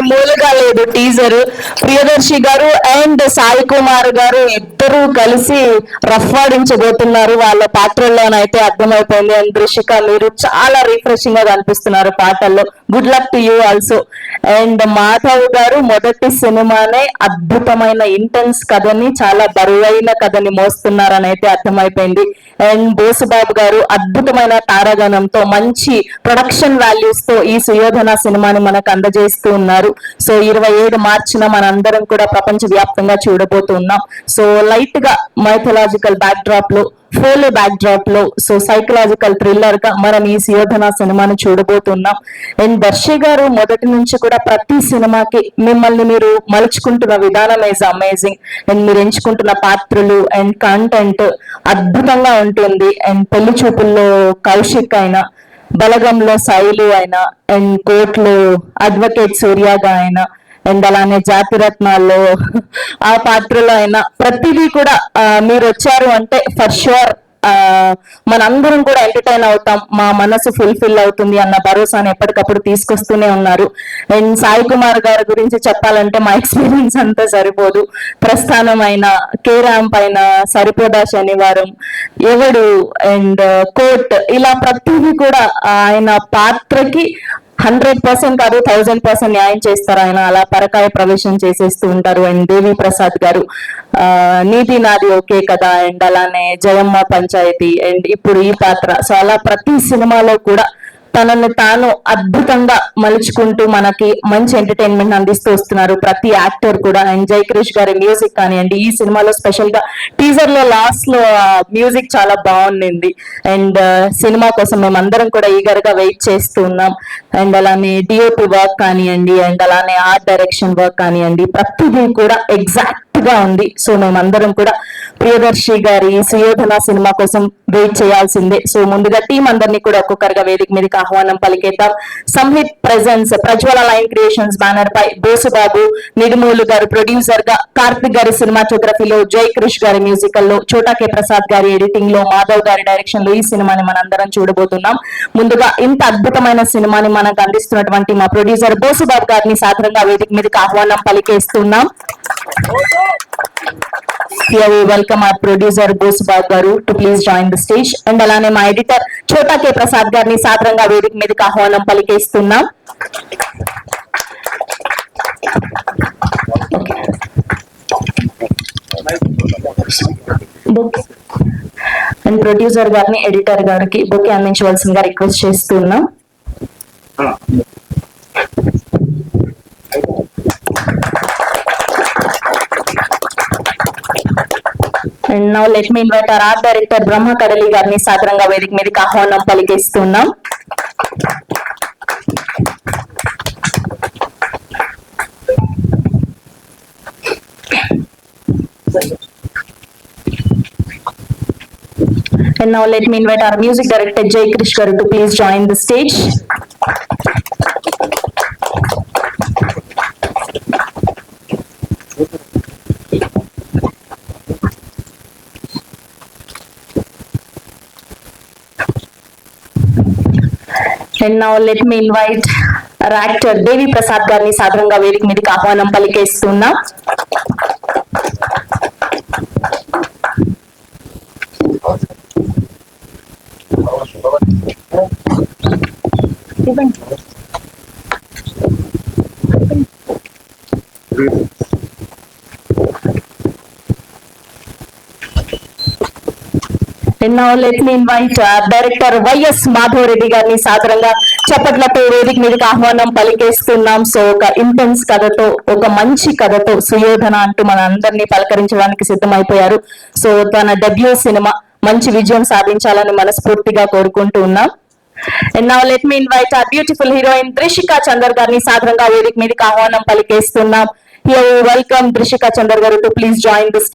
మామూలుగా లేదు టీజర్. ప్రియదర్శి గారు అండ్ సాయి కుమార్ గారు ఇద్దరు కలిసి రఫ్ ఆడించబోతున్నారు వాళ్ళ పాత్రల్లోనైతే అర్థమైపోయింది. అండ్ దృషిక మీరు చాలా రిఫ్రెషింగ్ గా కనిపిస్తున్నారు పాటల్లో. Good luck to you also. And Madhav గారు మొదటి సినిమానే అద్భుతమైన ఇంటెన్స్ కథని, చాలా బరువైన కథని మోస్తున్నారని అయితే అర్థమైపోయింది. అండ్ బోసుబాబు గారు అద్భుతమైన తారాగణంతో మంచి ప్రొడక్షన్ వాల్యూస్ తో ఈ సుయోధన సినిమాని మనకు అందజేస్తూ ఉన్నారు. సో 27 మార్చిన మనందరం కూడా ప్రపంచ వ్యాప్తంగా చూడబోతున్నాం. సో లైట్ గా మైథలాజికల్ బ్యాక్ డ్రాప్ లో, ఫోలే బ్యాక్ డ్రాప్ లో, సో సైకలాజికల్ థ్రిల్లర్ గా మనం ఈ సుయోధన సినిమాని చూడబోతున్నాం. అండ్ దర్శి గారు మొదటి నుంచి కూడా ప్రతి సినిమాకి మిమ్మల్ని మీరు మలుచుకుంటున్న విధానం ఈజ్ అమేజింగ్. అండ్ మీరు ఎంచుకుంటున్న పాత్రలు అండ్ కంటెంట్ అద్భుతంగా ఉంటుంది. అండ్ పెళ్లి చూపుల్లో కౌశిక్ అయినా, బలగంలో శైలు అయినా, అండ్ కోర్టులో అడ్వకేట్ సూర్యగా అయినా, అండ్ అలానే జాతిరత్నాల్లో ఆ పాత్రలో అయినా ప్రతిదీ కూడా మీరు వచ్చారు అంటే ఫర్ షూర్ మనందరం కూడా ఎంటర్టైన్ అవుతాం, మా మనసు ఫుల్ఫిల్ అవుతుంది అన్న భరోసాని ఎప్పటికప్పుడు తీసుకొస్తూనే ఉన్నారు. అండ్ సాయి కుమార్ గారి గురించి చెప్పాలంటే మా ఎక్స్పీరియన్స్ అంతా సరిపోదు. ప్రస్థానం అయినా, కేరాంప్ అయినా, సరిపోదా శనివారం, ఎవడు అండ్ కోర్ట్, ఇలా ప్రతిదీ కూడా ఆయన పాత్రకి 100% కాదు 1000% న్యాయం చేస్తారు ఆయన. అలా పరకాయ ప్రవేశం చేసేస్తూ ఉంటారు. అండ్ దేవి ప్రసాద్ గారు నీతి నాది ఓకే కదా, అండ్ అలానే జయమ్మ పంచాయతీ, అండ్ ఇప్పుడు ఈ పాత్ర. సో అలా ప్రతి సినిమాలో కూడా తనను తాను అద్భుతంగా మలుచుకుంటూ మనకి మంచి ఎంటర్టైన్మెంట్ అందిస్తూ వస్తున్నారు ప్రతి యాక్టర్ కూడా. అండ్ జై క్రిష్ గారి మ్యూజిక్ కానివ్వండి, ఈ సినిమాలో స్పెషల్ గా టీజర్ లో లాస్ట్ లో మ్యూజిక్ చాలా బాగుంది. అండ్ సినిమా కోసం మేము అందరం కూడా ఈగర్ గా వెయిట్ చేస్తూ ఉన్నాం. అండ్ అలానే డిఓపి వర్క్ కానివ్వండి, అండ్ అలానే ఆర్ట్ డైరెక్షన్ వర్క్ కానివ్వండి, ప్రతిదీ కూడా ఎగ్జాక్ట్ గా ఉంది. సో మేమందరం కూడా ప్రియదర్శి గారి సుయోధన సినిమా కోసం వెయిట్ చేయాల్సిందే. సో ముందుగా టీం అందరినీ కూడా ఒక్కొక్కరిగా వేదిక మీదకి ఆహ్వానం పలికేద్దాం. Samhith presents Prajwala line creations banner పై బోసుబాబు నిడుమూలు గారు ప్రొడ్యూసర్ గా, కార్తిక్ గారి సినిమాటోగ్రఫీలో, జై క్రిష్ గారి మ్యూజికల్ లో, చోటా కే ప్రసాద్ గారి ఎడిటింగ్ లో, మాధవ్ గారి డైరెక్షన్ లో ఈ సినిమాని మనందరం చూడబోతున్నాం. ముందుగా ఇంత అద్భుతమైన సినిమాని మనకు అందిస్తున్నటువంటి మా ప్రొడ్యూసర్ బోసుబాబు గారిని సాధారణంగా వేదిక మీదకి ఆహ్వానం పలికేస్తున్నాం. Here we welcome our producer Bosubab garu to please join the stage. And alane ma editor Chota K Prasad garni సాదరంగా వేదిక మీదకి ఆహ్వానం పలికేస్తున్నాం. అండ్ ప్రొడ్యూసర్ గారిని, ఎడిటర్ గారికి బుక్ అందించవలసిందిగా రిక్వెస్ట్ చేస్తున్నాం. And now let me invite our art director Brahma Kadali గారిని సాదరంగా వేదిక మీదకి ఆహ్వానం పలికేస్తున్నాం. And now let me invite our music director Jai Krish garu to please join the stage. And now let me invite our actor Devi Prasad గారిని సాదరంగా వేదిక మీదకి ఆహ్వానం పలికేస్తున్నా. And now let me invite director YS Madhav Reddy గారిని సాదరంగా చప్పట్లతో వేదిక మీదకి ఆహ్వానం పలికేస్తున్నాం. సో ఒక ఇంటెన్స్ కథతో, ఒక మంచి కథతో సుయోధన అంటూ మన అందరినీ పలకరించడానికి సిద్ధమైపోయారు. సో తన డెబ్యూ సినిమా మంచి విజయం సాధించాలని మనస్ఫూర్తిగా కోరుకుంటూ ఉన్నాం. And now let me invite our beautiful heroine Drishika Chandar గారిని సాదరంగా వేదిక మీదకి ఆహ్వానం పలికేస్తున్నాం. Here we welcome Drishika Chandar garu to please join this